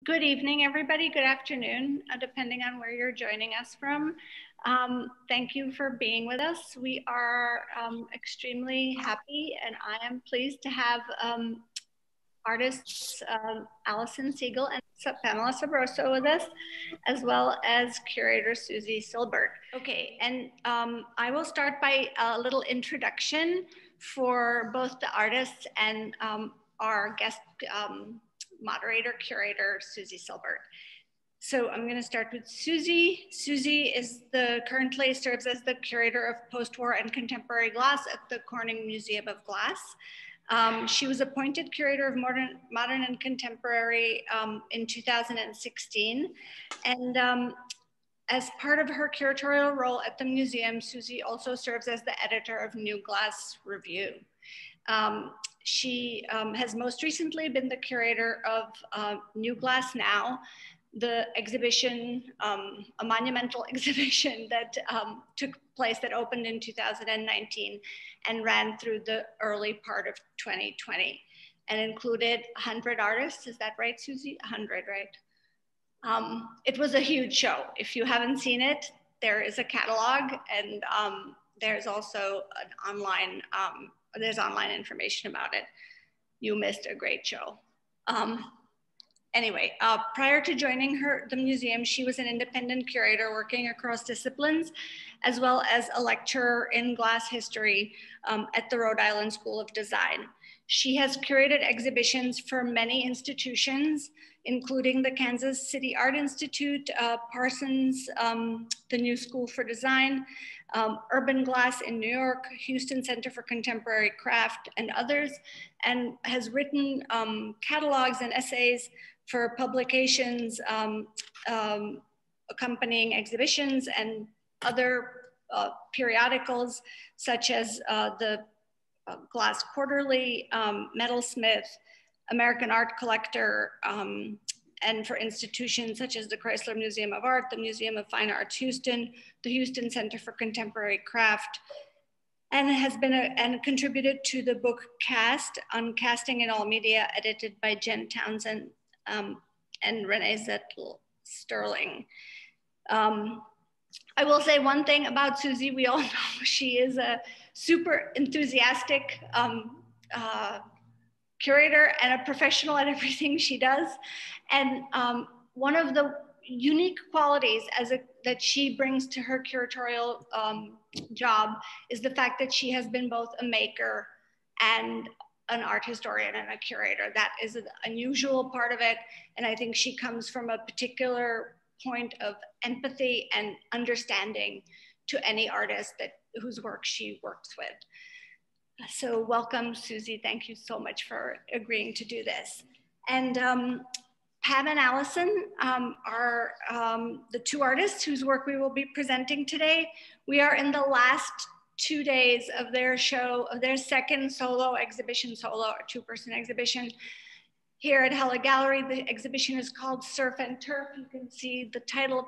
Good evening, everybody. Good afternoon, depending on where you're joining us from. Thank you for being with us. We are extremely happy, and I am pleased to have artists Alison Siegel and Pamela Sabroso with us, as well as curator Susie Silbert. Okay, and I will start by a little introduction for both the artists and our guest moderator, curator, Susie Silbert. So I'm going to start with Susie. Susie currently serves as the curator of post-war and contemporary glass at the Corning Museum of Glass. She was appointed curator of modern and contemporary in 2016. And as part of her curatorial role at the museum, Susie also serves as the editor of New Glass Review. She has most recently been the curator of New Glass Now, the exhibition, a monumental exhibition that took place, that opened in 2019 and ran through the early part of 2020 and included 100 artists. Is that right, Susie? 100, right? It was a huge show. If you haven't seen it, there is a catalog, and there's also an online there's online information about it. You missed a great show. Anyway, prior to joining the museum, she was an independent curator working across disciplines, as well as a lecturer in glass history at the Rhode Island School of Design. She has curated exhibitions for many institutions, including the Kansas City Art Institute, Parsons, the New School for Design, Urban Glass in New York, Houston Center for Contemporary Craft, and others, and has written catalogs and essays for publications accompanying exhibitions and other periodicals, such as the Glass Quarterly, Metalsmith, American Art Collector, and for institutions such as the Chrysler Museum of Art, the Museum of Fine Arts Houston, the Houston Center for Contemporary Craft, and has been and contributed to the book Cast on Casting in All Media, edited by Jen Townsend and Renee Zettel-Sterling. I will say one thing about Susie. We all know she is a super enthusiastic curator and a professional at everything she does. And one of the unique qualities that she brings to her curatorial job is the fact that she has been both a maker and an art historian and a curator. That is an unusual part of it. And I think she comes from a particular point of empathy and understanding to any artist whose work she works with. So welcome, Susie. Thank you so much for agreeing to do this. And Pam and Alison are the two artists whose work we will be presenting today. We are in the last 2 days of their show, of their second solo exhibition, or two-person exhibition here at Hella Gallery. The exhibition is called Surf and Turf. You can see the title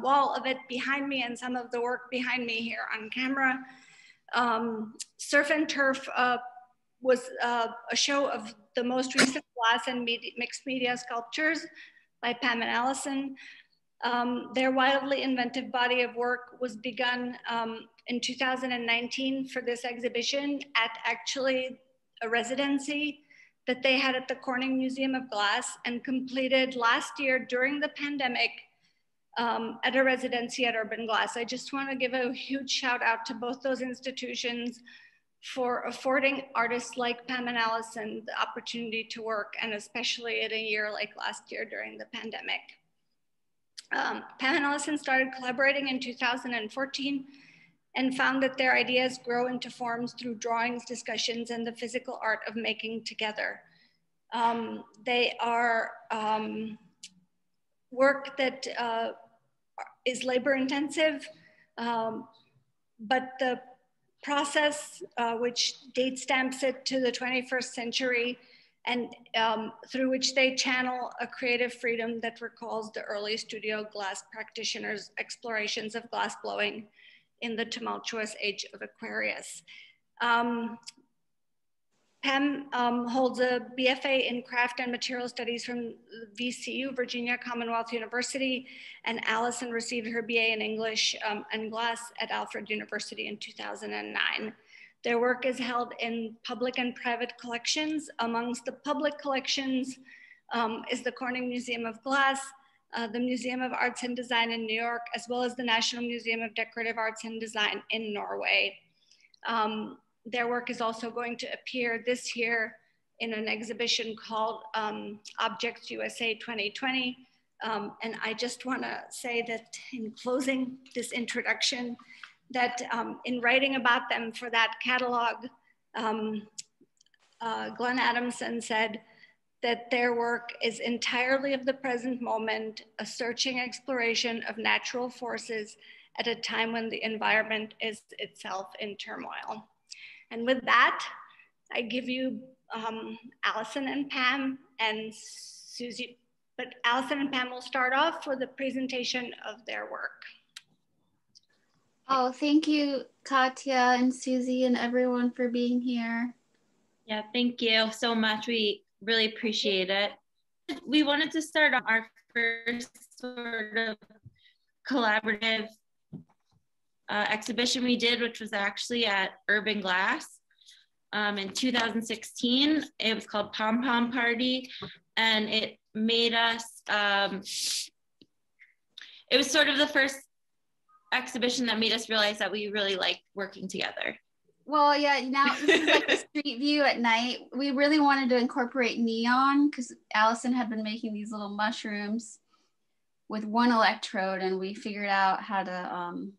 wall of it behind me and some of the work behind me here on camera. Surf and Turf was a show of the most recent glass and mixed media sculptures by Pam and Alison. Their wildly inventive body of work was begun in 2019 for this exhibition at actually a residency that they had at the Corning Museum of Glass, and completed last year during the pandemic at a residency at Urban Glass. I just want to give a huge shout out to both those institutions for affording artists like Pam and Alison the opportunity to work, and especially in a year like last year during the pandemic. Pam and Alison started collaborating in 2014 and found that their ideas grow into forms through drawings, discussions, and the physical art of making together. They are work that is labor intensive, but the process which date stamps it to the 21st century, and through which they channel a creative freedom that recalls the early studio glass practitioners' explorations of glass blowing in the tumultuous age of Aquarius. Pam holds a BFA in Craft and Material Studies from VCU, Virginia Commonwealth University, and Allison received her BA in English and Glass at Alfred University in 2009. Their work is held in public and private collections. Amongst the public collections is the Corning Museum of Glass, the Museum of Arts and Design in New York, as well as the National Museum of Decorative Arts and Design in Norway. Their work is also going to appear this year in an exhibition called Objects USA 2020. And I just want to say that in closing this introduction, that in writing about them for that catalog, Glenn Adamson said that their work is entirely of the present moment, a searching exploration of natural forces at a time when the environment is itself in turmoil. And with that, I give you Allison and Pam and Susie, but Allison and Pam will start off with a presentation of their work. Oh, thank you, Katya and Susie and everyone for being here. Yeah, thank you so much. We really appreciate it. We wanted to start on our first sort of collaborative exhibition we did, which was actually at Urban Glass in 2016. It was called Pom Pom Party, and it made us, it was sort of the first exhibition that made us realize that we really liked working together. Well, yeah, now this is like a street view at night. We really wanted to incorporate neon because Allison had been making these little mushrooms with one electrode, and we figured out how to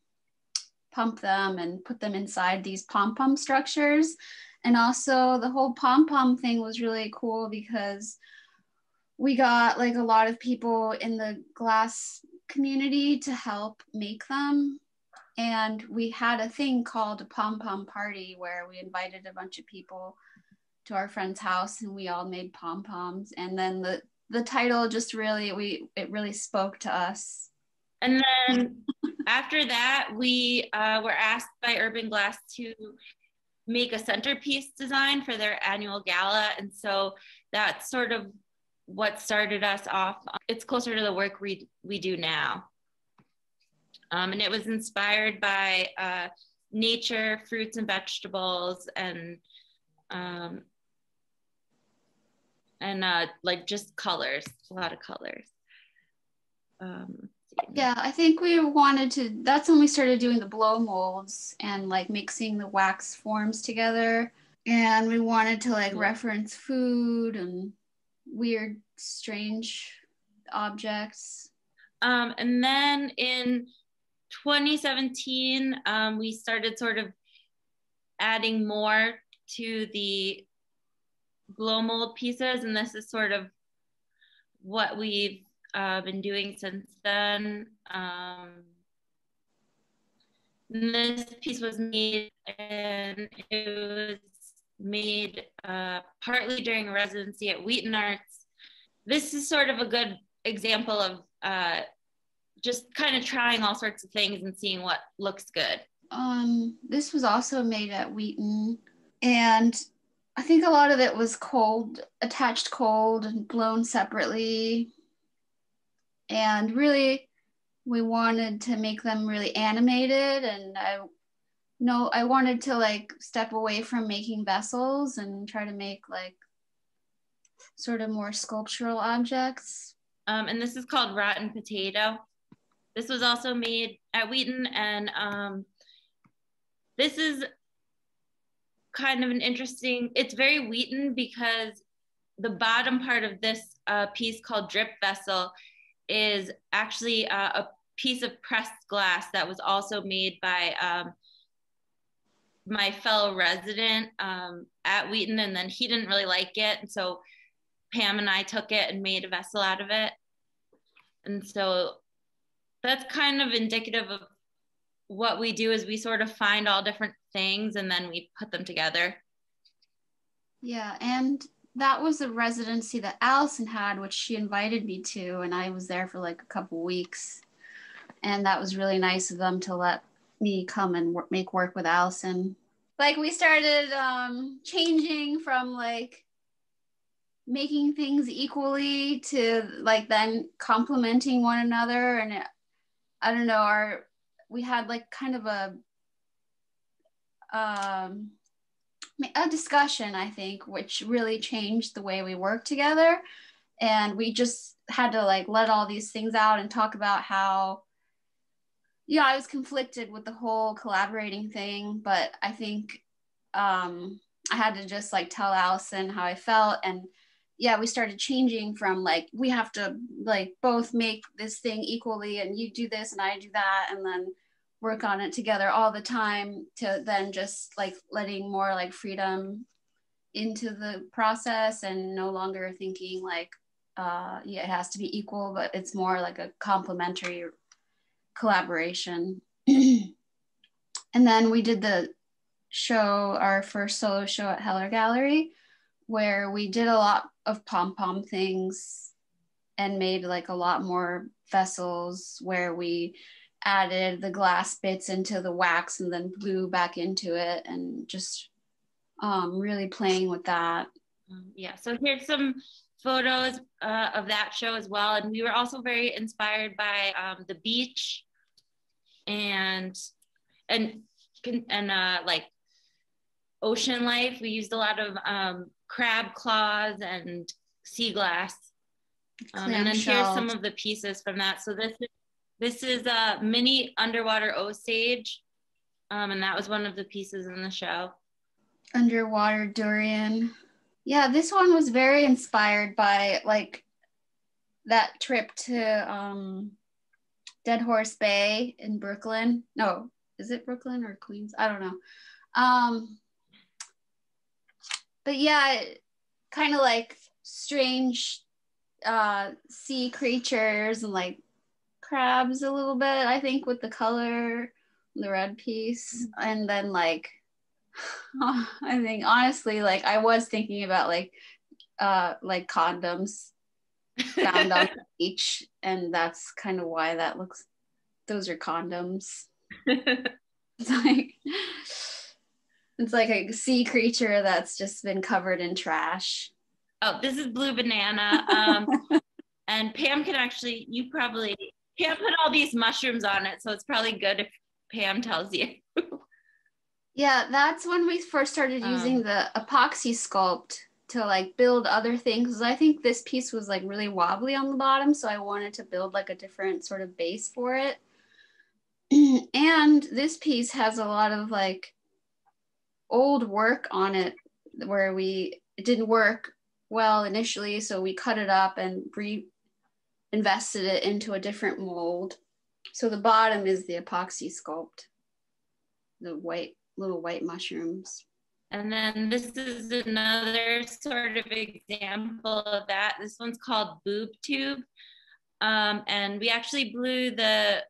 pump them and put them inside these pom-pom structures. And also the whole pom-pom thing was really cool because we got like a lot of people in the glass community to help make them. And we had a thing called a pom-pom party where we invited a bunch of people to our friend's house and we all made pom-poms. And then the title just really, it really spoke to us. And then after that, we were asked by Urban Glass to make a centerpiece design for their annual gala. And so that's sort of what started us off. It's closer to the work we do now. And it was inspired by nature, fruits and vegetables, and like just colors, a lot of colors. Yeah, I think we wanted to, that's when we started doing the blow molds and like mixing the wax forms together. And we wanted to like reference food and weird, strange objects. And then in 2017, we started sort of adding more to the blow mold pieces. And this is sort of what we've been doing since then. This piece was made, and it was made partly during a residency at Wheaton Arts. This is sort of a good example of just kind of trying all sorts of things and seeing what looks good. This was also made at Wheaton, and I think a lot of it was cold, attached cold and blown separately. And really, we wanted to make them really animated, and I wanted to like step away from making vessels and try to make like sort of more sculptural objects. And this is called Rotten Potato. This was also made at Wheaton, and this is kind of an interesting, it's very Wheaton because the bottom part of this piece called Drip Vessel is actually a piece of pressed glass that was also made by my fellow resident at Wheaton, and then he didn't really like it, and so Pam and I took it and made a vessel out of it. And so that's kind of indicative of what we do, is we sort of find all different things and then we put them together. Yeah, and that was a residency that Allison had, which she invited me to, and I was there for like a couple weeks. And that was really nice of them to let me come and make work with Allison. like we started changing from like making things equally to like then complementing one another. And I don't know, we had like kind of a discussion, I think, which really changed the way we work together. And we just had to like let all these things out and talk about how, yeah, I was conflicted with the whole collaborating thing, but I think I had to just like tell Allison how I felt. And yeah, we started changing from like, we have to like both make this thing equally, and you do this and I do that, and then work on it together all the time, to then just like letting more like freedom into the process, and no longer thinking like, yeah, it has to be equal, but it's more like a complementary collaboration. And then we did the show, our first solo show at Heller Gallery, where we did a lot of pom-pom things and made like a lot more vessels, where we added the glass bits into the wax and then blew back into it, and just really playing with that. Yeah, so here's some photos of that show as well. And we were also very inspired by the beach and like ocean life. We used a lot of crab claws and sea glass. And then here's some of the pieces from that. So this is a mini underwater Osage, and that was one of the pieces in the show. Underwater durian. Yeah, this one was very inspired by like that trip to Dead Horse Bay in Brooklyn. No, is it Brooklyn or Queens? I don't know. But yeah, kind of like strange sea creatures and like crabs a little bit, I think, with the color, the red piece. And then like, I think honestly, like I was thinking about like condoms found on the beach, and that's kind of why that looks, those are condoms. It's like a sea creature that's just been covered in trash. Oh, this is Blue Banana. And Pam can actually, Pam put all these mushrooms on it, so it's probably good if Pam tells you. Yeah, that's when we first started using the epoxy sculpt to like build other things. I think this piece was like really wobbly on the bottom, so I wanted to build like a different sort of base for it. And this piece has a lot of like old work on it where it didn't work well initially, so we cut it up and invested it into a different mold. So the bottom is the epoxy sculpt, the little white mushrooms. And then this is another sort of example of that. This one's called Boob Tube. And we actually blew the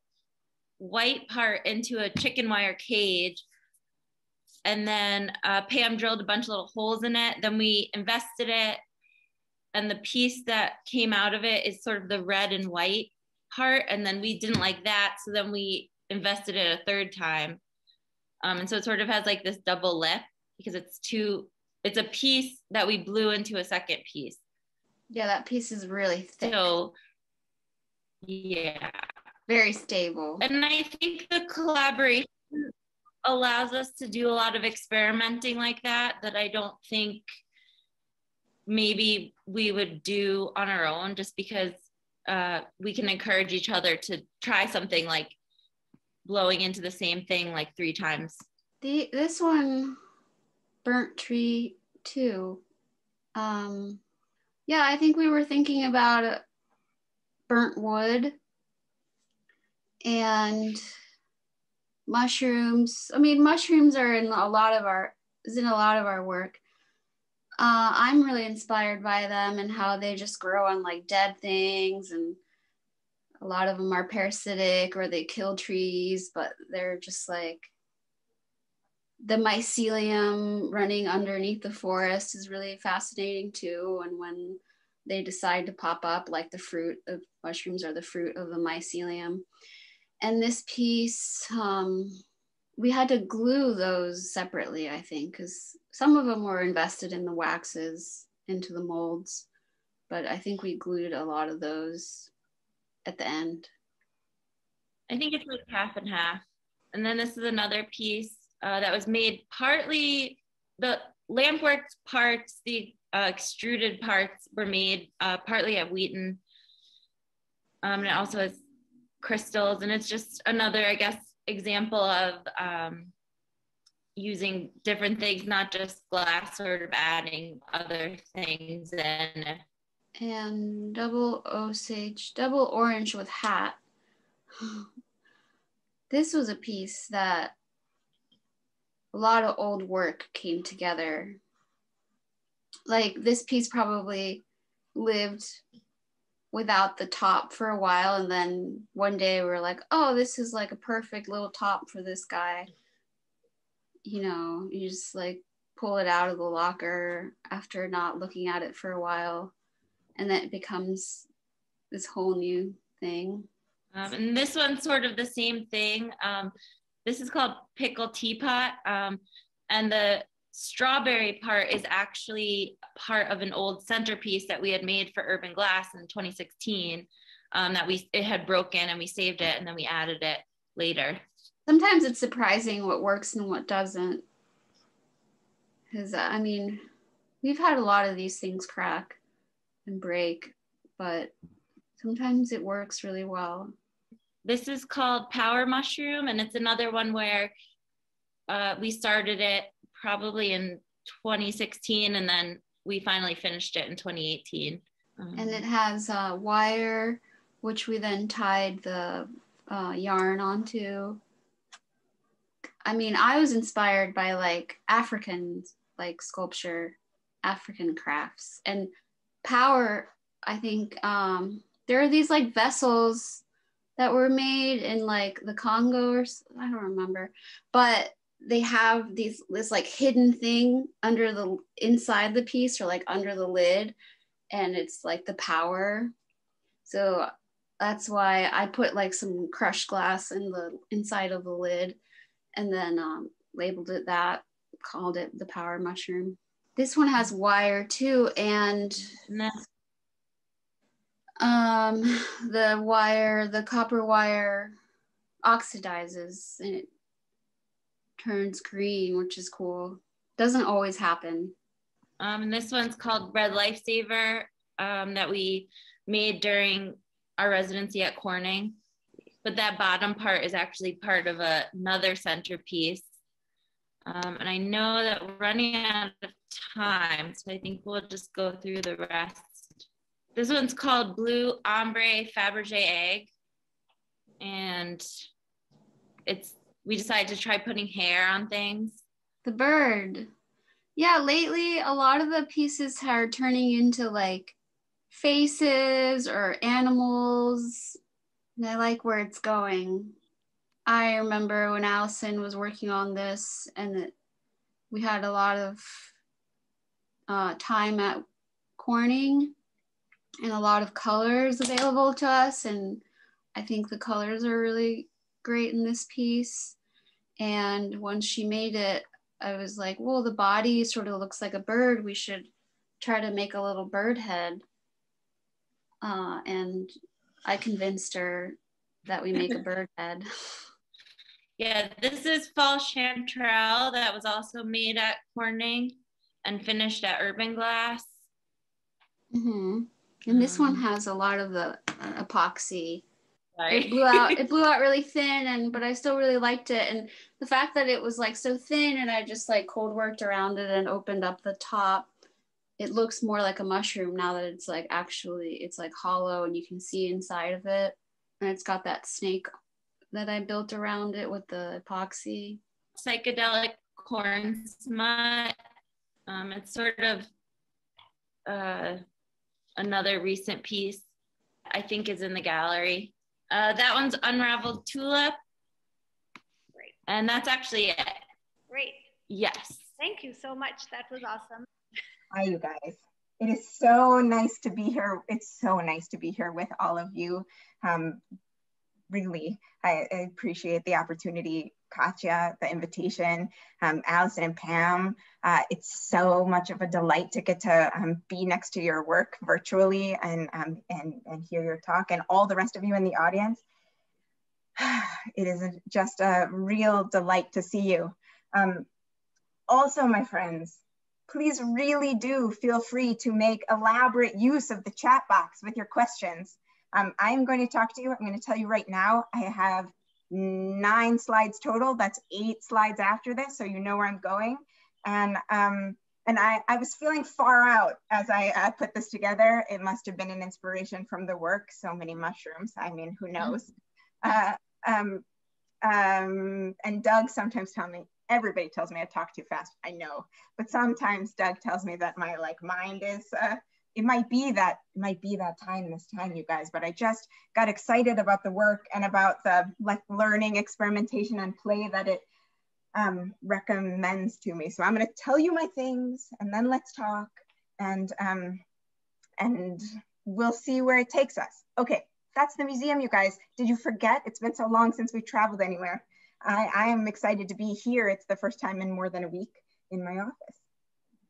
white part into a chicken wire cage. And then Pam drilled a bunch of little holes in it. Then we invested it. And the piece that came out of it is sort of the red and white part. And then we didn't like that. So then we invested it a third time. And so it sort of has like this double lip, because it's a piece that we blew into a second piece. Yeah, that piece is really thick. So, yeah. Very stable. And I think the collaboration allows us to do a lot of experimenting like that I don't think maybe we would do on our own, just because we can encourage each other to try something, like blowing into the same thing like 3 times. This one, Burnt Tree 2. Yeah, I think we were thinking about burnt wood and mushrooms. I mean, mushrooms are in a lot of our work. I'm really inspired by them and how they just grow on like dead things, and a lot of them are parasitic or they kill trees, but they're just like, the mycelium running underneath the forest is really fascinating too. And when they decide to pop up, like the fruit of mushrooms are the fruit of the mycelium. And this piece we had to glue those separately, I think, because some of them were invested in the waxes into the molds, but I think we glued a lot of those at the end. I think it's like half and half. And then this is another piece that was made partly, the lampwork parts, the extruded parts were made partly at Wheaton. And it also has crystals, and it's just another, I guess, example of using different things, not just glass, sort of adding other things in. And double Osage, double orange with hat. This was a piece that a lot of old work came together. Like this piece probably lived without the top for a while, and then one day we were like, oh, this is like a perfect little top for this guy. You know, you just like pull it out of the locker after not looking at it for a while, and then it becomes this whole new thing. And this one's sort of the same thing. This is called Pickle Teapot, and the strawberry part is actually part of an old centerpiece that we had made for Urban Glass in 2016, that it had broken, and we saved it, and then we added it later. Sometimes it's surprising what works and what doesn't, because I mean, we've had a lot of these things crack and break, but sometimes it works really well. This is called Power Mushroom, and it's another one where we started it probably in 2016, and then we finally finished it in 2018. And it has wire, which we then tied the yarn onto. I mean, I was inspired by like African like sculpture, African crafts, and power. I think there are these like vessels that were made in like the Congo, or I don't remember, but they have this like hidden thing under the inside the piece, or like under the lid, and it's like the power. So that's why I put like some crushed glass in the inside of the lid, and then labeled it that, called it the Power Mushroom. This one has wire too, and the copper wire oxidizes and it turns green, which is cool. Doesn't always happen. And this one's called Red Lifesaver, that we made during our residency at Corning. But that bottom part is actually part of another centerpiece. And I know that we're running out of time, so I think we'll just go through the rest. This one's called Blue Ombre Fabergé Egg. And we decided to try putting hair on things. The bird. Yeah, lately a lot of the pieces are turning into like faces or animals. And I like where it's going. I remember when Allison was working on this, and we had a lot of time at Corning and a lot of colors available to us. And I think the colors are really great in this piece. And once she made it, I was like, well, the body sort of looks like a bird. We should try to make a little bird head. And I convinced her that we make a bird head. Yeah, this is Fall Chanterelle that was also made at Corning and finished at Urban Glass. Mm-hmm. And this one has a lot of the epoxy. Right. It blew out really thin, but I still really liked it. And the fact that it was like so thin, and I just like cold worked around it and opened up the top, it looks more like a mushroom now that it's like actually, it's like hollow and you can see inside of it. And it's got that snake that I built around it with the epoxy. Psychedelic corn smut. It's sort of another recent piece I think is in the gallery. That one's Unraveled Tulip. Great. And that's actually it. Great. Yes. Thank you so much. That was awesome. Hi, you guys. It is so nice to be here. It's so nice to be here with all of you. really, I appreciate the opportunity, Katya, the invitation, Allison and Pam. It's so much of a delight to get to be next to your work virtually and hear your talk, and all the rest of you in the audience. It is just a real delight to see you. Also, my friends, please really do feel free to make elaborate use of the chat box with your questions. I'm going to talk to you. I'm going to tell you right now, I have 9 slides total. That's 8 slides after this, so you know where I'm going. And I was feeling far out as I put this together. It must have been an inspiration from the work. So many mushrooms. I mean, who knows? And Doug sometimes tells me, everybody tells me I talk too fast, I know. But sometimes Doug tells me that my mind is, it might be that time this time, you guys, but I just got excited about the work and about the learning, experimentation, and play that it recommends to me. So I'm gonna tell you my things and then let's talk and we'll see where it takes us. Okay, that's the museum, you guys. Did you forget? It's been so long since we traveled anywhere. I am excited to be here. It's the first time in more than a week in my office.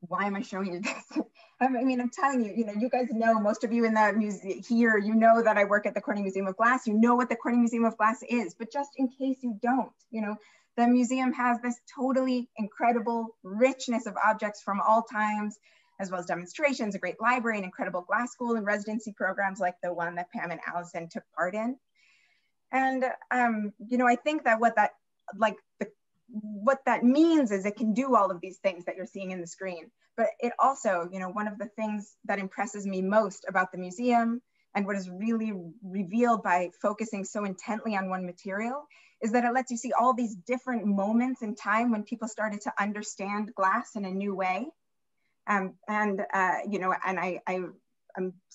Why am I showing you this? I mean, I'm telling you, you guys know, most of you in the museum here, you know that I work at the Corning Museum of Glass. You know what the Corning Museum of Glass is, but just in case you don't, the museum has this totally incredible richness of objects from all times, as well as demonstrations, a great library, an incredible glass school and residency programs like the one that Pam and Allison took part in. And, I think that what that means is it can do all of these things that you're seeing in the screen. But it also, one of the things that impresses me most about the museum and what is really revealed by focusing so intently on one material is that it lets you see all these different moments in time when people started to understand glass in a new way. I'm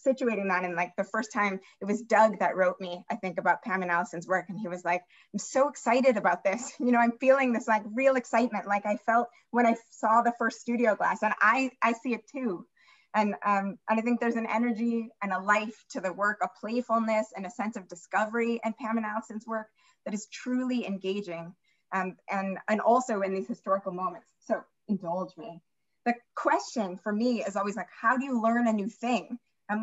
situating that in the first time, it was Doug that wrote me, I think, about Pam and Allison's work. And he was like, I'm so excited about this. I'm feeling this real excitement like I felt when I saw the first studio glass, and I see it too. And I think there's an energy and a life to the work, a playfulness and a sense of discovery in Pam and Allison's work that is truly engaging, and also in these historical moments. So indulge me. The question for me is always how do you learn a new thing? I'm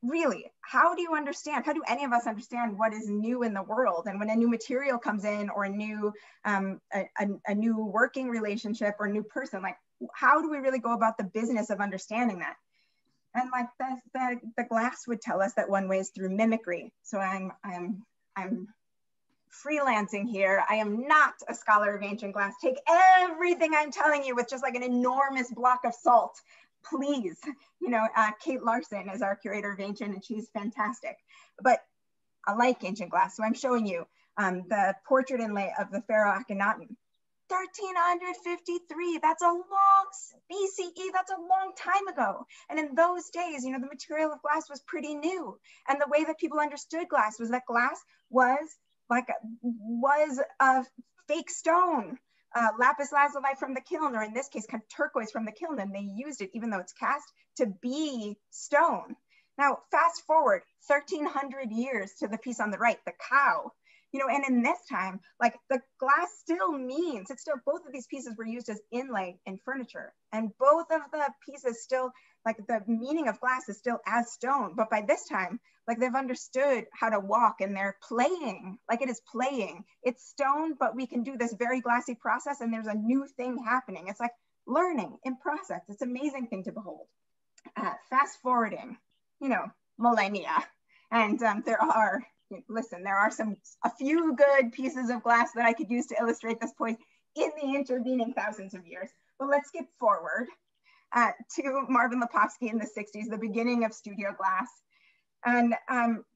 really, how do you understand? How do any of us understand what is new in the world? And when a new material comes in, or a new working relationship or a new person, how do we really go about the business of understanding that? And the glass would tell us that one way is through mimicry. So I'm freelancing here. I am not a scholar of ancient glass. Take everything I'm telling you with just an enormous block of salt, please. Kate Larson is our curator of ancient, and she's fantastic. But I like ancient glass, so I'm showing you the portrait inlay of the pharaoh Akhenaten. 1353, that's a long BCE, that's a long time ago. And in those days, the material of glass was pretty new. And the way that people understood glass was that glass was a fake stone, lapis lazuli from the kiln, or in this case, kind of turquoise from the kiln, and they used it, even though it's cast, to be stone. Now, fast forward 1,300 years to the piece on the right, the cow, and in this time, the glass still means, both of these pieces were used as inlay in furniture, and both of the pieces still, the meaning of glass is still as stone, but by this time, they've understood how to walk, and they're playing, it is playing. It's stone, but we can do this very glassy process, and there's a new thing happening. It's learning in process. It's an amazing thing to behold. Fast forwarding, millennia, and there are a few good pieces of glass that I could use to illustrate this point in the intervening thousands of years. But let's skip forward to Marvin Lepofsky in the 60s, the beginning of studio glass. And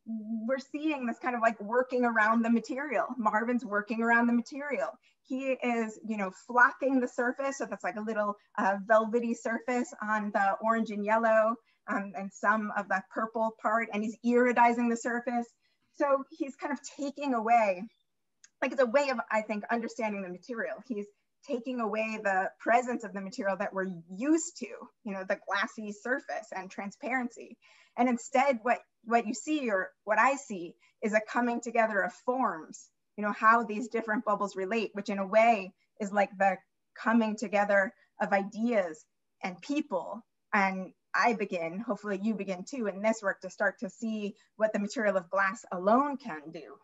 we're seeing this kind of working around the material. Marvin's working around the material. He is, flocking the surface. So that's a little velvety surface on the orange and yellow and some of that purple part. And he's iridizing the surface. So he's kind of taking away, it's a way of, I think, understanding the material. He's taking away the presence of the material that we're used to, the glassy surface and transparency. And instead, what what you see, or what I see, is a coming together of forms, you know, how these different bubbles relate, which in a way is like the coming together of ideas and people. And I begin, hopefully you begin too, in this work to start to see what the material of glass alone can do.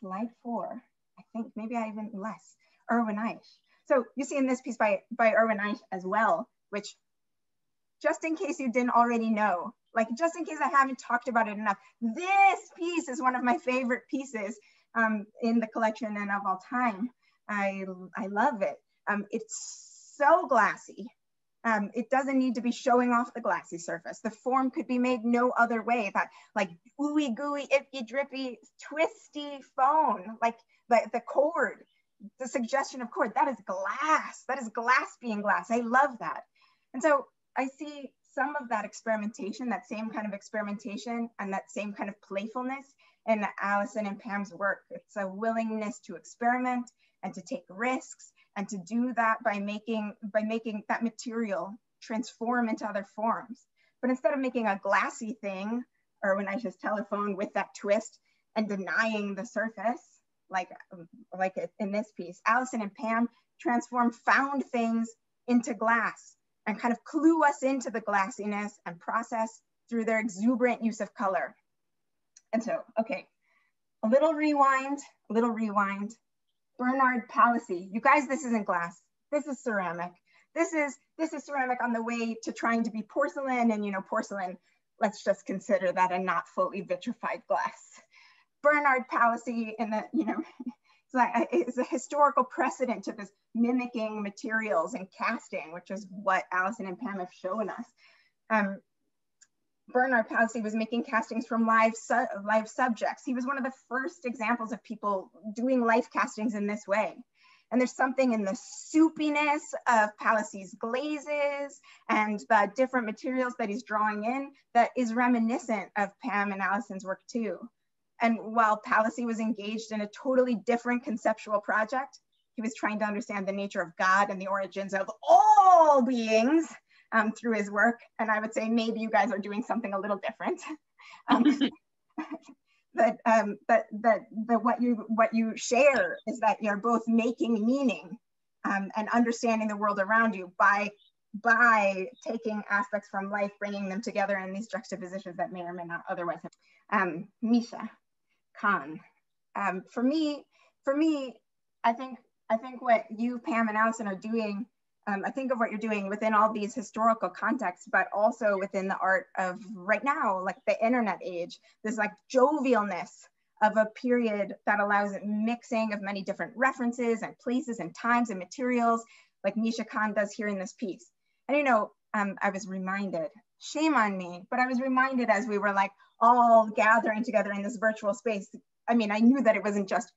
Slide 4, I think maybe I even less, Irwin Eisch. So you see in this piece by Irwin Eisch as well, which, just in case you didn't already know, like just in case I haven't talked about it enough, this piece is one of my favorite pieces in the collection and of all time. I love it. It's so glassy. It doesn't need to be showing off the glassy surface. The form could be made no other way. That like ooey gooey, ippy drippy, twisty phone, like the cord, the suggestion of cord, that is glass. That is glass being glass. I love that. And so I see some of that experimentation, that same kind of experimentation and that same kind of playfulness in Alison and Pam's work. It's a willingness to experiment and to take risks, and to do that by making that material transform into other forms. But instead of making a glassy thing, or when I just telephone with that twist and denying the surface, like in this piece, Alison and Pam transform found things into glass and kind of clue us into the glassiness and process through their exuberant use of color. And so, okay, a little rewind. Bernard Palissy, you guys, this isn't glass, this is ceramic. This is ceramic on the way to trying to be porcelain, and you know, porcelain, let's just consider that a not fully vitrified glass. Bernard Palissy, in the, you know, it's a historical precedent to this mimicking materials and casting, which is what Alison and Pam have shown us. Bernard Palissy was making castings from live subjects. He was one of the first examples of people doing life castings in this way. And there's something in the soupiness of Palissy's glazes and the different materials that he's drawing in that is reminiscent of Pam and Alison's work too. And while Palissy was engaged in a totally different conceptual project, he was trying to understand the nature of God and the origins of all beings through his work. And I would say maybe you guys are doing something a little different. But what you share is that you're both making meaning and understanding the world around you by taking aspects from life, bringing them together in these juxtapositions that may or may not otherwise have. Misha Khan. For me, I think what you, Pam, and Alison are doing, I think of what you're doing within all these historical contexts, but also within the art of right now, like the internet age, this like jovialness of a period that allows mixing of many different references and places and times and materials, like Misha Khan does here in this piece. And you know, I was reminded, shame on me, but I was reminded as we were like all gathering together in this virtual space. I mean, I knew that it wasn't just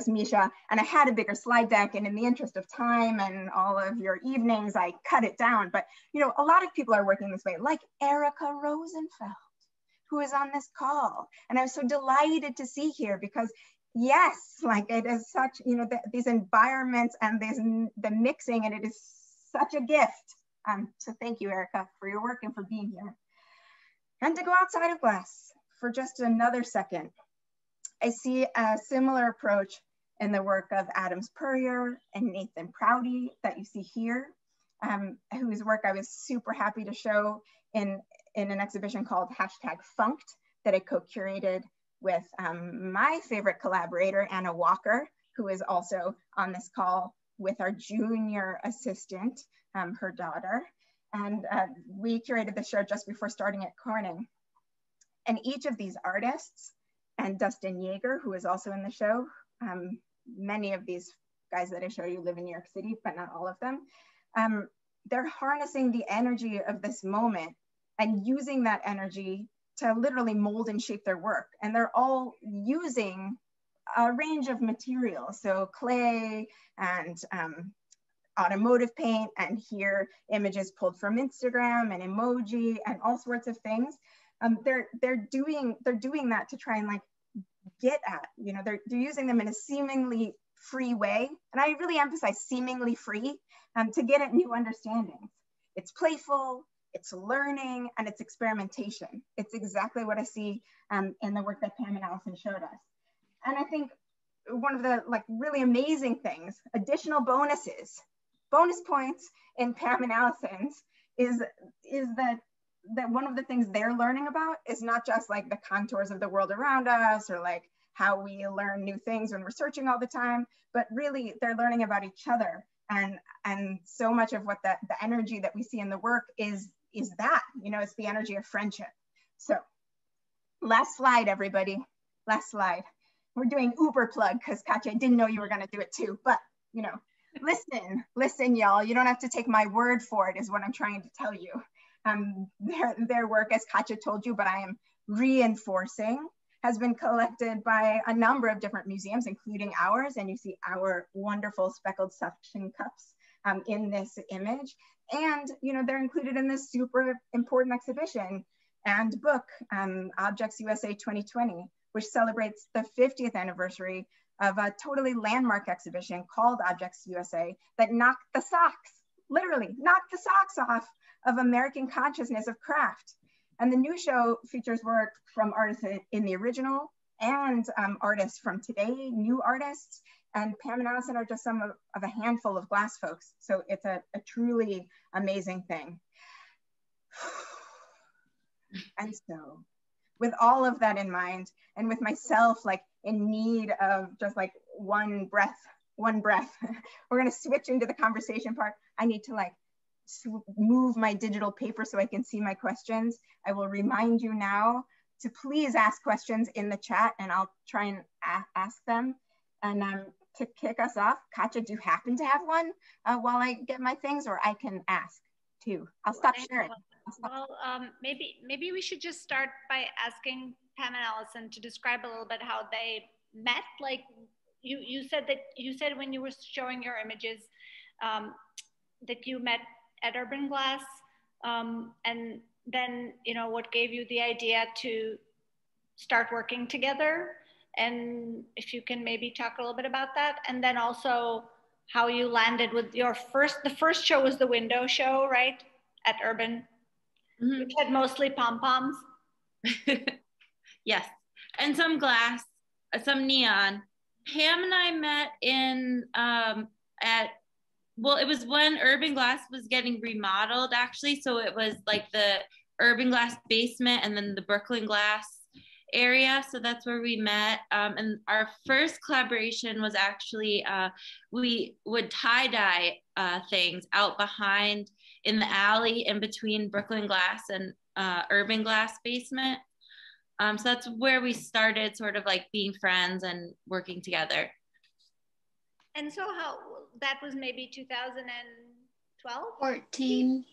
Misha, and I had a bigger slide deck, and in the interest of time and all of your evenings, I cut it down. But you know, a lot of people are working this way, like Erica Rosenfeld, who is on this call. And I was so delighted to see here because yes, like it is such, you know, these environments and the mixing, and it is such a gift. So thank you, Erica, for your work and for being here. And to go outside of glass for just another second, I see a similar approach in the work of Adams Puryear and Nathan Prouty that you see here, whose work I was super happy to show in an exhibition called #Funked that I co-curated with my favorite collaborator, Anna Walker, who is also on this call with our junior assistant, her daughter. And we curated the show just before starting at Corning. And each of these artists, and Dustin Yeager, who is also in the show. Many of these guys that I show you live in New York City, but not all of them. They're harnessing the energy of this moment and using that energy to literally mold and shape their work. And they're all using a range of materials. So clay and automotive paint, and here images pulled from Instagram and emoji and all sorts of things. They're doing that to try and like get at, you know, they're using them in a seemingly free way. And I really emphasize seemingly free to get at new understandings. It's playful, it's learning, and it's experimentation. It's exactly what I see in the work that Pam and Allison showed us. And I think one of the like really amazing things, additional bonus points in Pam and Allison's is that one of the things they're learning about is not just like the contours of the world around us, or like how we learn new things when we're searching all the time, but really they're learning about each other. And so much of what the energy that we see in the work is that, you know, it's the energy of friendship. So last slide, everybody, last slide. We're doing Uber plug because Katya, I didn't know you were gonna do it too, but you know, listen, y'all, you don't have to take my word for it is what I'm trying to tell you. Their work, as Katya told you, but I am reinforcing, has been collected by a number of different museums, including ours. And you see our wonderful speckled suction cups in this image. And, you know, they're included in this super important exhibition and book, Objects USA 2020, which celebrates the 50th anniversary of a totally landmark exhibition called Objects USA that knocked the socks, literally knocked the socks off of American consciousness of craft. And the new show features work from artists in the original and artists from today, new artists. And Pam and Allison are just some of a handful of glass folks. So it's a truly amazing thing. And so with all of that in mind, and with myself like in need of just like one breath, we're gonna switch into the conversation part. I need to like move my digital paper so I can see my questions. I will remind you now to please ask questions in the chat, and I'll try and ask them. And to kick us off, Katya, do you happen to have one while I get my things, or I can ask too? I'll stop sharing. Well, maybe we should just start by asking Pam and Allison to describe a little bit how they met. Like you said when you were showing your images that you met at Urban Glass, and then, you know, what gave you the idea to start working together, and if you can maybe talk a little bit about that, and then also how you landed with the first show was the window show, right, at Urban, which had mostly pom-poms. Yes, and some glass, some neon. Pam and I met in well, it was when Urban Glass was getting remodeled, actually. So it was like the Urban Glass basement and then the Brooklyn Glass area. So that's where we met. And our first collaboration was actually, we would tie-dye things out behind in the alley in between Brooklyn Glass and Urban Glass basement. So that's where we started sort of like being friends and working together. And so that was maybe 2012? 14.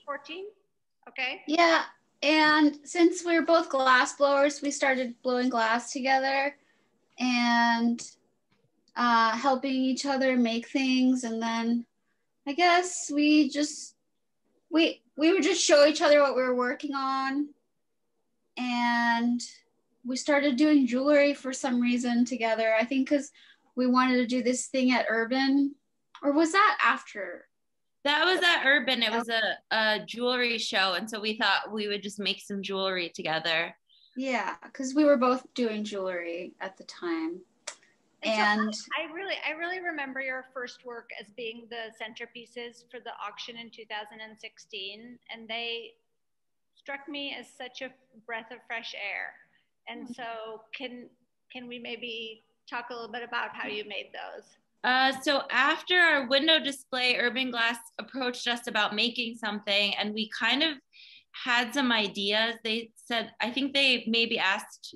Okay. Yeah, and since we were both glass blowers, we started blowing glass together and helping each other make things. And then I guess we would just show each other what we were working on. And we started doing jewelry for some reason together. I think because we wanted to do this thing at Urban, or was that after? That was at Urban. It was a jewelry show. And so we thought we would just make some jewelry together. Yeah, because we were both doing jewelry at the time. And so I really remember your first work as being the centerpieces for the auction in 2016. And they struck me as such a breath of fresh air. And so can we maybe talk a little bit about how you made those? So after our window display, Urban Glass approached us about making something, and we kind of had some ideas. They said, I think they maybe asked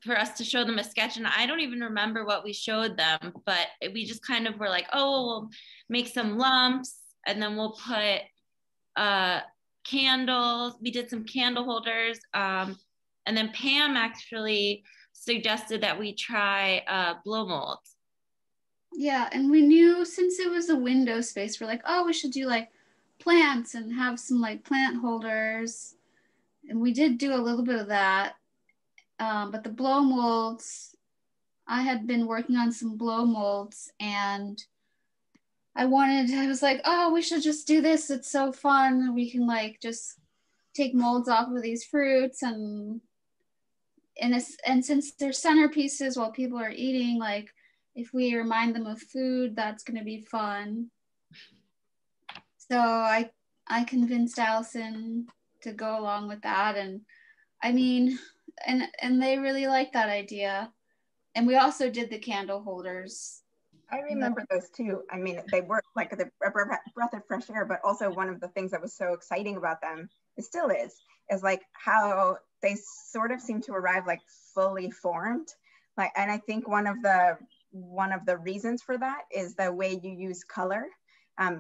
for us to show them a sketch, and I don't even remember what we showed them, but we just kind of were like, oh, we'll make some lumps, and then we'll put candles. We did some candle holders, and then Pam actually suggested that we try blow molds. Yeah, and we knew since it was a window space, we're like, oh, we should do like plants and have some like plant holders. And we did do a little bit of that. But the blow molds, I had been working on some blow molds, and I was like, oh, we should just do this. It's so fun. We can like just take molds off of these fruits, and since they're centerpieces while people are eating, like if we remind them of food, that's going to be fun. So I convinced Allison to go along with that, and I mean, and they really liked that idea. And we also did the candle holders. I remember those too. I mean, they were like a breath of fresh air, but also one of the things that was so exciting about them, it still is like how they sort of seem to arrive like fully formed. Like, and I think one of the reasons for that is the way you use color,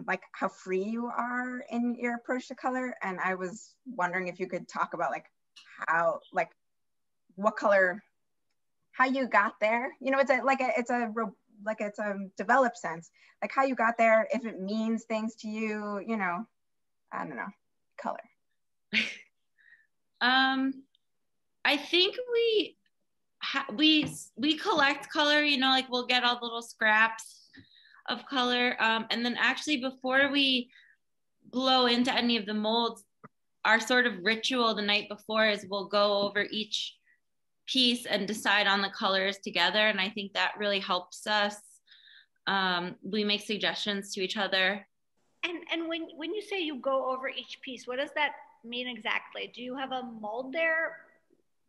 like how free you are in your approach to color. And I was wondering if you could talk about like how, like what color, how you got there. You know, it's a developed sense, like how you got there, if it means things to you, you know, I don't know, color. I think we collect color, you know, like we'll get all the little scraps of color. And then actually before we blow into any of the molds, our sort of ritual the night before is we'll go over each piece and decide on the colors together. And I think that really helps us. We make suggestions to each other. And when you say you go over each piece, what does that mean exactly? Do you have a mold there?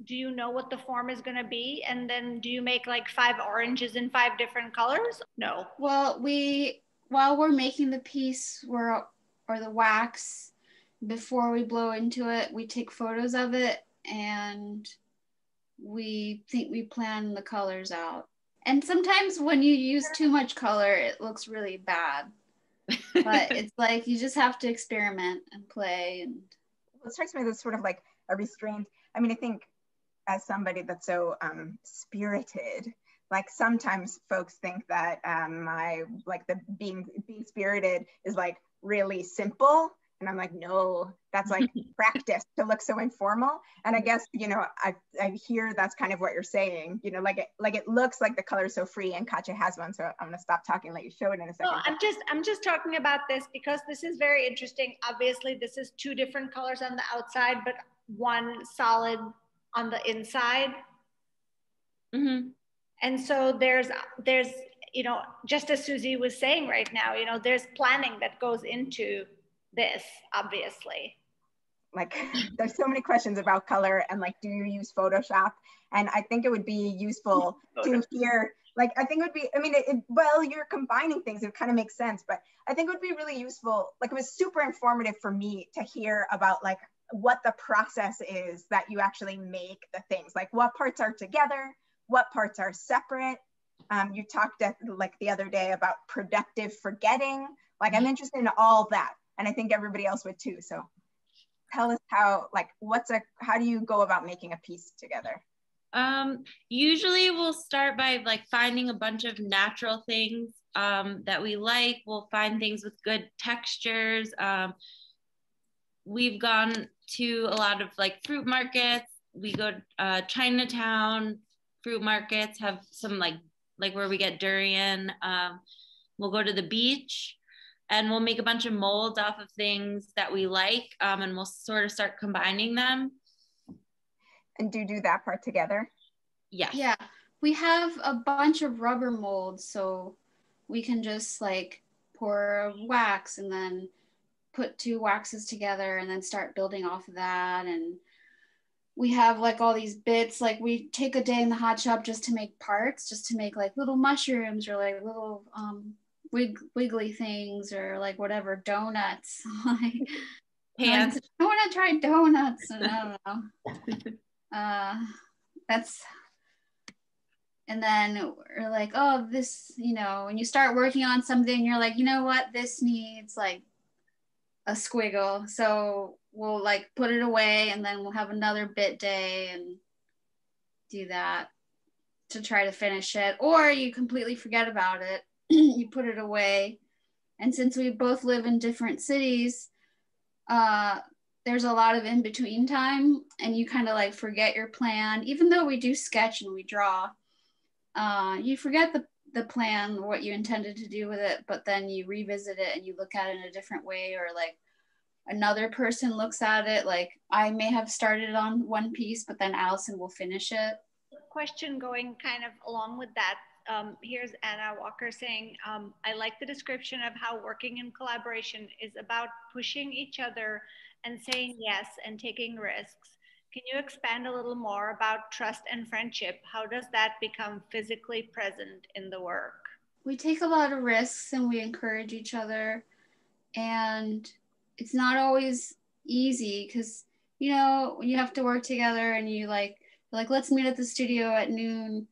Do you know what the form is going to be? And then do you make like 5 oranges in 5 different colors? No. Well, while we're making the piece or the wax, before we blow into it, we take photos of it and we plan the colors out. And sometimes when you use too much color, it looks really bad. But it's like you just have to experiment and play. And it strikes me as sort of like a restraint. I mean, I think as somebody that's so spirited, like sometimes folks think that the being spirited is like really simple. And I'm like, no, that's like practice to look so informal. And I guess, you know, I hear that's kind of what you're saying, you know, like it looks like the color is so free, and Katja has one. So I'm gonna stop talking, let you show it in a second. No, I'm just talking about this because this is very interesting. Obviously, this is 2 different colors on the outside, but one solid on the inside. Mm-hmm. And so there's, you know, just as Susie was saying right now, you know, there's planning that goes into this, obviously. Like there's so many questions about color and like, do you use Photoshop? And I think it would be useful to hear, like, I think it would be, I mean, well, you're combining things, it kind of makes sense, but I think it would be really useful. Like it was super informative for me to hear about like what the process is that you actually make the things, like what parts are together, what parts are separate. You talked like the other day about productive forgetting. Like I'm interested in all that. And I think everybody else would too. So tell us how, like, how do you go about making a piece together? Usually we'll start by like finding a bunch of natural things that we like. We'll find things with good textures. We've gone to a lot of like fruit markets. We go to Chinatown fruit markets, have some like where we get durian. We'll go to the beach. And we'll make a bunch of molds off of things that we like, and we'll sort of start combining them. And do you do that part together? Yes. Yeah, we have a bunch of rubber molds, so we can just like pour wax and then put 2 waxes together and then start building off of that. And we have like all these bits, like we take a day in the hot shop just to make parts, just to make like little mushrooms or like little wiggly things or like whatever, donuts. Like pants. I want to try donuts, and I don't know. And then we're like, oh, this, you know, when you start working on something, you're like, you know what, this needs like a squiggle. So we'll like put it away, and then we'll have another bit day and do that to try to finish it. Or you completely forget about it. You put it away. And since we both live in different cities, there's a lot of in-between time, and you kind of like forget your plan. Even though we do sketch and we draw, you forget the plan, what you intended to do with it, but then you revisit it and you look at it in a different way, or like another person looks at it. Like I may have started on one piece, but then Allison will finish it. Question going kind of along with that. Here's Anna Walker saying, I like the description of how working in collaboration is about pushing each other and saying yes and taking risks. Can you expand a little more about trust and friendship? How does that become physically present in the work? We take a lot of risks and we encourage each other, and it's not always easy because, you know, you have to work together and you like, let's meet at the studio at noon,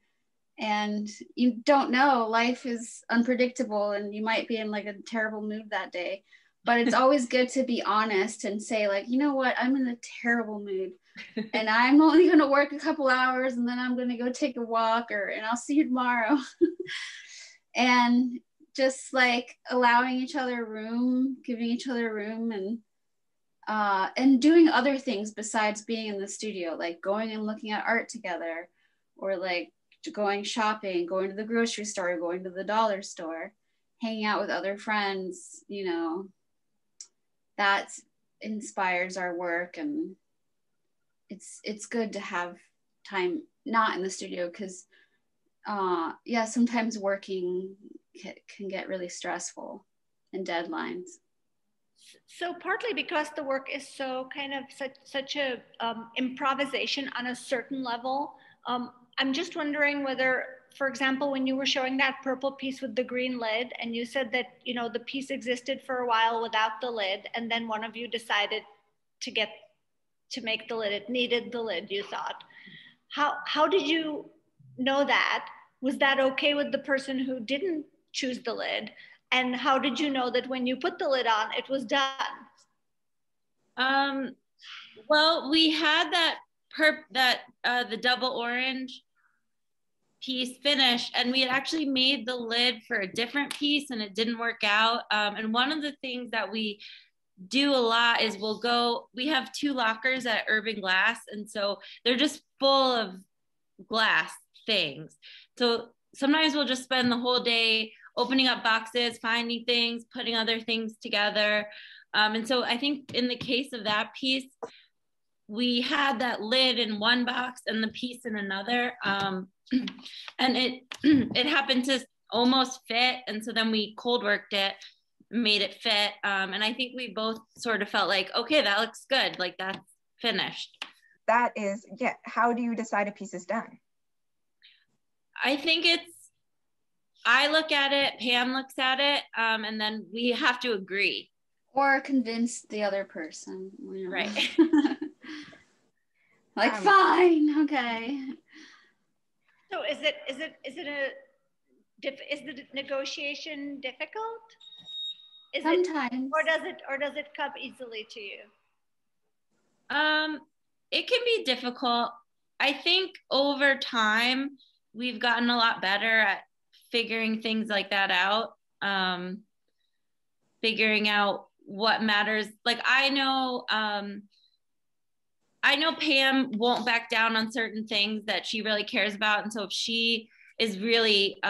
and you don't know, life is unpredictable and you might be in like a terrible mood that day, but it's always good to be honest and say like, you know what, I'm in a terrible mood and I'm only going to work a couple hours and then I'm going to go take a walk, and I'll see you tomorrow. And just like allowing each other room, giving each other room, and doing other things besides being in the studio, like going and looking at art together, or like going shopping, going to the grocery store, going to the dollar store, hanging out with other friends, you know, that inspires our work. And it's good to have time not in the studio because sometimes working can get really stressful and deadlines. So partly because the work is so kind of such a improvisation on a certain level, I'm just wondering whether, for example, when you were showing that purple piece with the green lid, and you said that, you know, the piece existed for a while without the lid, and then one of you decided to make the lid, it needed the lid, you thought. How did you know that? Was that okay with the person who didn't choose the lid? And how did you know that when you put the lid on, it was done? Well, we had the double orange piece finished, and we had actually made the lid for a different piece and it didn't work out. And one of the things that we do a lot is we have 2 lockers at Urban Glass, and so they're just full of glass things. So sometimes we'll just spend the whole day opening up boxes, finding things, putting other things together. And so I think in the case of that piece, we had that lid in one box and the piece in another. And it happened to almost fit. And so then we cold worked it, made it fit. And I think we both sort of felt like, okay, that looks good. Like that's finished. That is, yeah. How do you decide a piece is done? I think I look at it, Pam looks at it, and then we have to agree. Or convince the other person. You know. Right. Like, fine, okay. So is the negotiation difficult? Sometimes. Or does it come easily to you? It can be difficult. I think over time, we've gotten a lot better at figuring things like that out, figuring out what matters. Like I know Pam won't back down on certain things that she really cares about. And so if she is really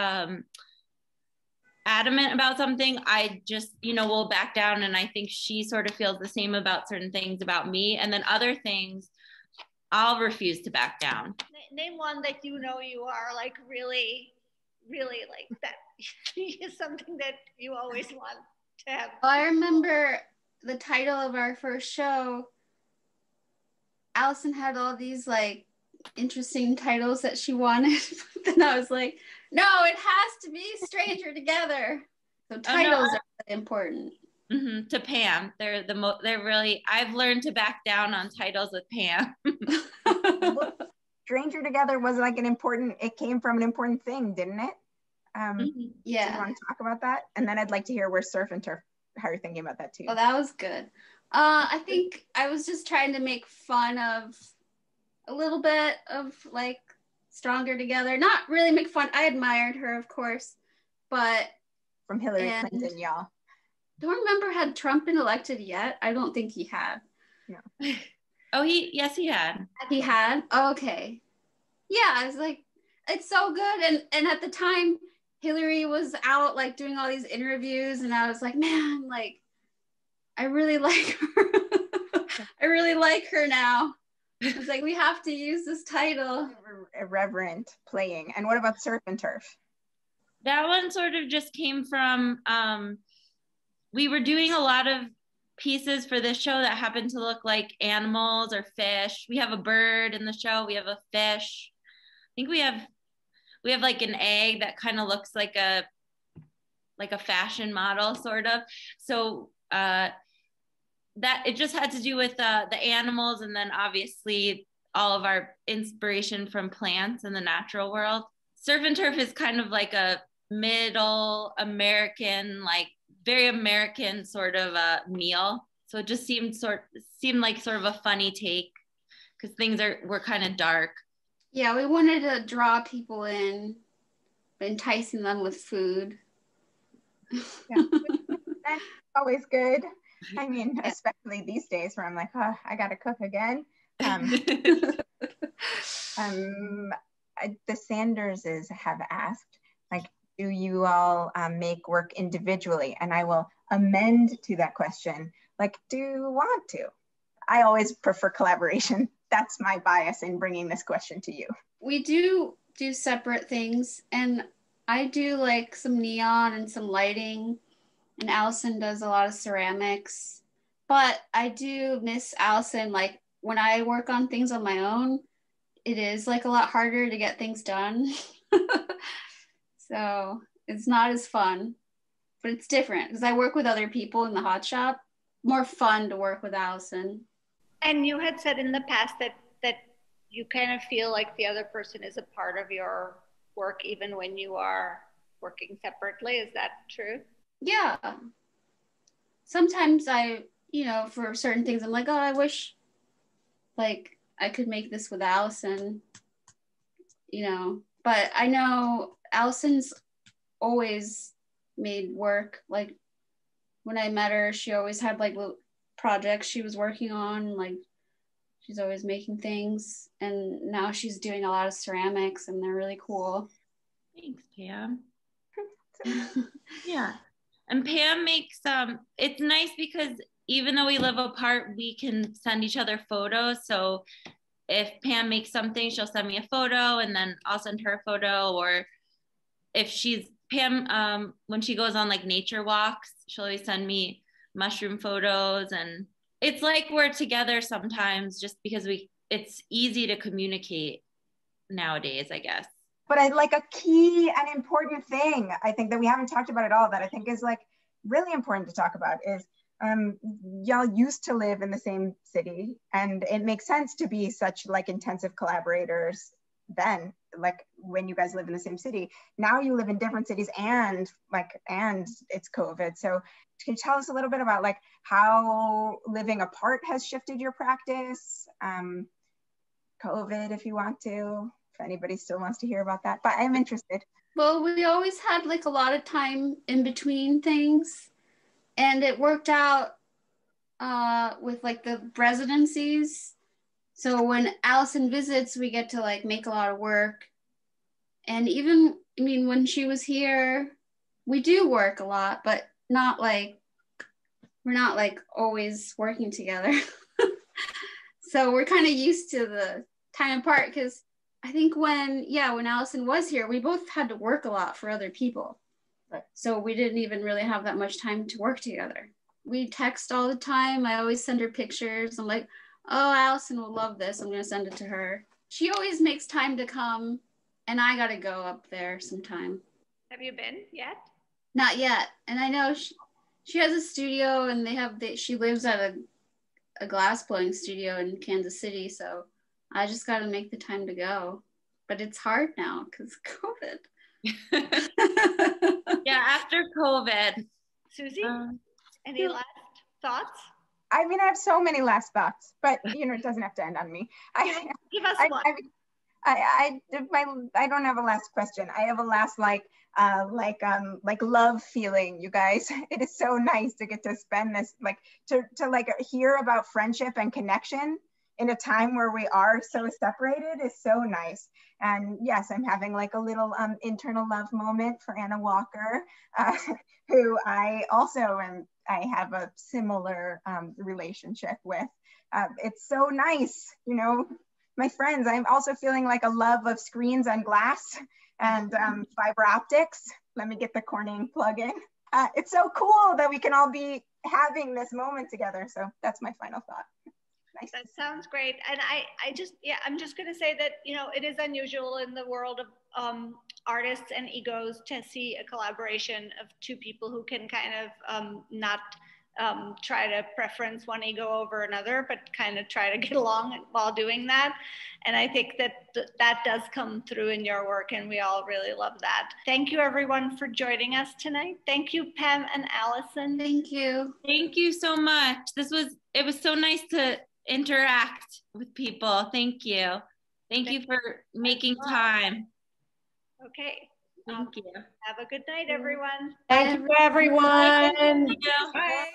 adamant about something, I just, will back down. And I think she sort of feels the same about certain things about me. And then other things, I'll refuse to back down. Name one that you are like really, really like that is something that you always want to have. Well, I remember the title of our first show. Allison had all these like interesting titles that she wanted. Then I was like, no, it has to be Stranger Together. So titles are really important. Mm-hmm. To Pam, they're really, I've learned to back down on titles with Pam. Stranger Together was like it came from an important thing, didn't it? Yeah. Do you want to talk about that? And then I'd like to hear where Surf and Turf, how you're thinking about that too. Oh, that was good. I think I was just trying to make fun of a little bit of like Stronger Together. Not really make fun. I admired her, of course, but from Hillary Clinton, y'all. Don't remember, had Trump been elected yet? I don't think he had. No. Oh, yes, he had. He had? Oh, okay. Yeah, I was like, it's so good. And at the time, Hillary was out like doing all these interviews, and I was like, man, like, I really like her. I really like her now. It's like, we have to use this title. Irreverent playing. And what about Surf and Turf? That one sort of just came from, we were doing a lot of pieces for this show that happen to look like animals or fish. We have a bird in the show. We have a fish. I think we have like an egg that kind of looks like a fashion model sort of. So that it just had to do with the animals, and then obviously all of our inspiration from plants in the natural world. Surf and Turf is kind of like a middle American, like very American sort of a meal. So it just seemed like sort of a funny take, because things were kind of dark. Yeah, we wanted to draw people in, enticing them with food. Yeah, that's always good. I mean, especially these days where I'm like, oh, I gotta cook again. The Sanderses have asked, like, do you all make work individually? And I will amend to that question, like, do you want to? I always prefer collaboration. That's my bias in bringing this question to you. We do separate things, and I do like some neon and some lighting, and Allison does a lot of ceramics. But I do miss Allison. Like, when I work on things on my own, it is like a lot harder to get things done. So it's not as fun, but it's different because I work with other people in the hot shop. More fun to work with Allison. And you had said in the past that you kind of feel like the other person is a part of your work even when you are working separately. Is that true? Yeah. Sometimes for certain things, I'm like, oh, I wish like I could make this with Allison, but I know Allison's always made work. Like, when I met her, she always had like little projects she was working on, like she's always making things, and now she's doing a lot of ceramics, and they're really cool. Thanks, Pam. Yeah, and Pam makes it's nice because even though we live apart, we can send each other photos. So if Pam makes something, she'll send me a photo, and then I'll send her a photo. Or if Pam, when she goes on like nature walks, she'll always send me mushroom photos. And it's like we're together sometimes just because it's easy to communicate nowadays, I guess. But I like a key and important thing, I think, that we haven't talked about at all, that I think is like really important to talk about is y'all used to live in the same city, and it makes sense to be such like intensive collaborators then, like when you guys live in the same city. Now you live in different cities, and it's COVID. So can you tell us a little bit about like how living apart has shifted your practice? COVID, if you want to, if anybody still wants to hear about that, but I'm interested. Well, we always had like a lot of time in between things, and it worked out with like the residencies. So when Allison visits, we get to like make a lot of work. And even, when she was here, we do work a lot, but we're not like always working together. So we're kind of used to the time apart, because I think when Allison was here, we both had to work a lot for other people. Right. So we didn't even really have that much time to work together. We text all the time. I always send her pictures. I'm like, oh, Allison will love this. I'm going to send it to her. She always makes time to come, and I got to go up there sometime. Have you been yet? Not yet. And I know she has a studio, and she lives at a glass blowing studio in Kansas City. So I just got to make the time to go. But it's hard now because COVID. Yeah, after COVID. Susie, any last thoughts? I have so many last thoughts, but it doesn't have to end on me. Give us one. I don't have a last question. I have a last like love feeling, you guys. It is so nice to get to spend this, like to hear about friendship and connection in a time where we are so separated is so nice. And yes, I'm having like a little internal love moment for Anna Walker, who I also am I have a similar relationship with. It's so nice, you know, my friends. I'm also feeling like a love of screens and glass and fiber optics. Let me get the Corning plug in. It's so cool that we can all be having this moment together. So that's my final thought. Nice. That sounds great. And I'm just going to say that, you know, it is unusual in the world of artists and egos to see a collaboration of two people who can kind of not try to preference one ego over another, but kind of try to get along while doing that. And I think that that does come through in your work, and we all really love that. Thank you everyone for joining us tonight. Thank you, Pam and Allison. Thank you. Thank you so much. It was so nice to interact with people. Thank you. Thank you for making time. Okay. Thank you. Have a good night, everyone. Thank you, everyone. Thank you. Bye.